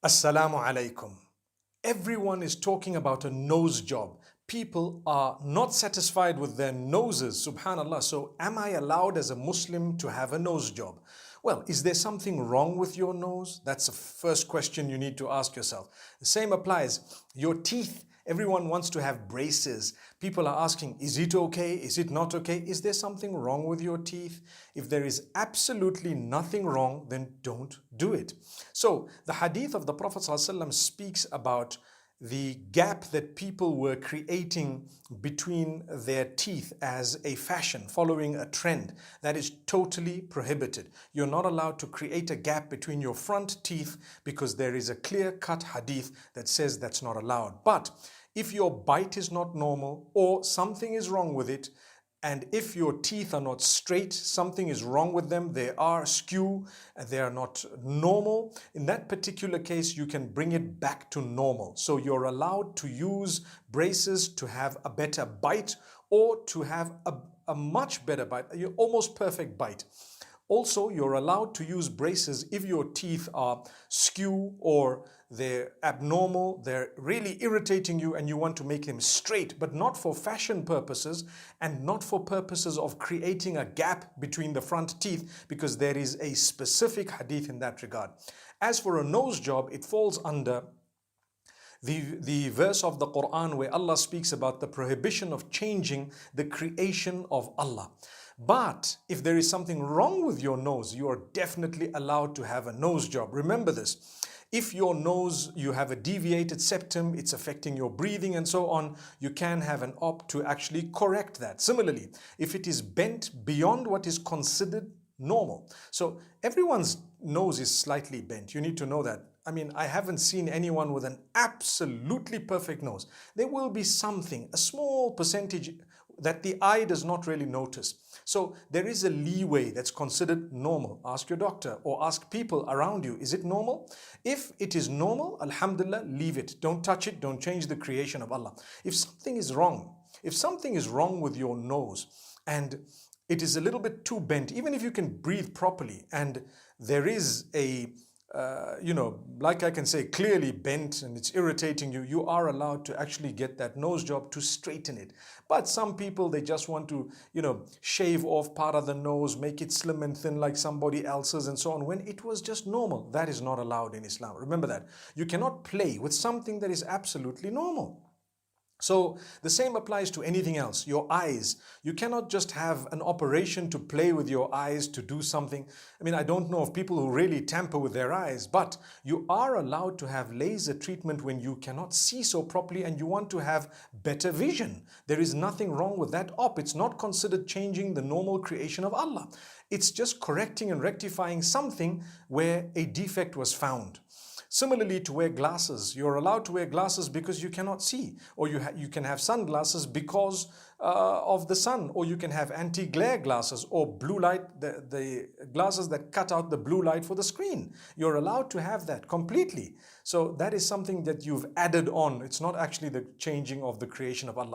Assalamu alaikum. Everyone is talking about a nose job. People are not satisfied with their noses, subhanallah. So am I allowed as a Muslim to have a nose job? Well, is there something wrong with your nose? That's the first question you need to ask yourself. The same applies. Your teeth. Everyone wants to have braces. People are asking, is it okay? Is it not okay? Is there something wrong with your teeth? If there is absolutely nothing wrong, then don't do it. So the hadith of the Prophet ﷺ speaks about the gap that people were creating between their teeth as a fashion, following a trend that is totally prohibited. You're not allowed to create a gap between your front teeth because there is a clear-cut hadith that says that's not allowed. But if your bite is not normal or something is wrong with it, and if your teeth are not straight, something is wrong with them, they are skew, they are not normal, in that particular case, you can bring it back to normal. So you're allowed to use braces to have a better bite or to have a much better bite, almost perfect bite. Also, you're allowed to use braces if your teeth are skew or they're abnormal, they're really irritating you and you want to make them straight, but not for fashion purposes and not for purposes of creating a gap between the front teeth, because there is a specific hadith in that regard. As for a nose job, it falls under the verse of the Quran where Allah speaks about the prohibition of changing the creation of Allah. But if there is something wrong with your nose, you are definitely allowed to have a nose job. Remember this. If your nose, you have a deviated septum, it's affecting your breathing and so on, you can have an op to actually correct that. Similarly, if it is bent beyond what is considered normal. So everyone's nose is slightly bent. You need to know that. I mean, I haven't seen anyone with an absolutely perfect nose. There will be something, a small percentage that the eye does not really notice. So there is a leeway that's considered normal. Ask your doctor or ask people around you, is it normal? If it is normal, alhamdulillah, leave it. Don't touch it. Don't change the creation of Allah. If something is wrong with your nose and it is a little bit too bent, even if you can breathe properly and there is a like I can say, clearly bent and it's irritating you, you are allowed to actually get that nose job to straighten it. But some people, they just want to, shave off part of the nose, make it slim and thin like somebody else's and so on, when it was just normal. That is not allowed in Islam. Remember that. You cannot play with something that is absolutely normal. So the same applies to anything else. Your eyes. You cannot just have an operation to play with your eyes to do something. I mean, I don't know of people who really tamper with their eyes, but you are allowed to have laser treatment when you cannot see so properly and you want to have better vision. There is nothing wrong with that op. It's not considered changing the normal creation of Allah. It's just correcting and rectifying something where a defect was found. Similarly, to wear glasses, you're allowed to wear glasses because you cannot see, or you can have sunglasses because of the sun, or you can have anti-glare glasses or blue light, the glasses that cut out the blue light for the screen. You're allowed to have that completely. So that is something that you've added on. It's not actually the changing of the creation of Allah.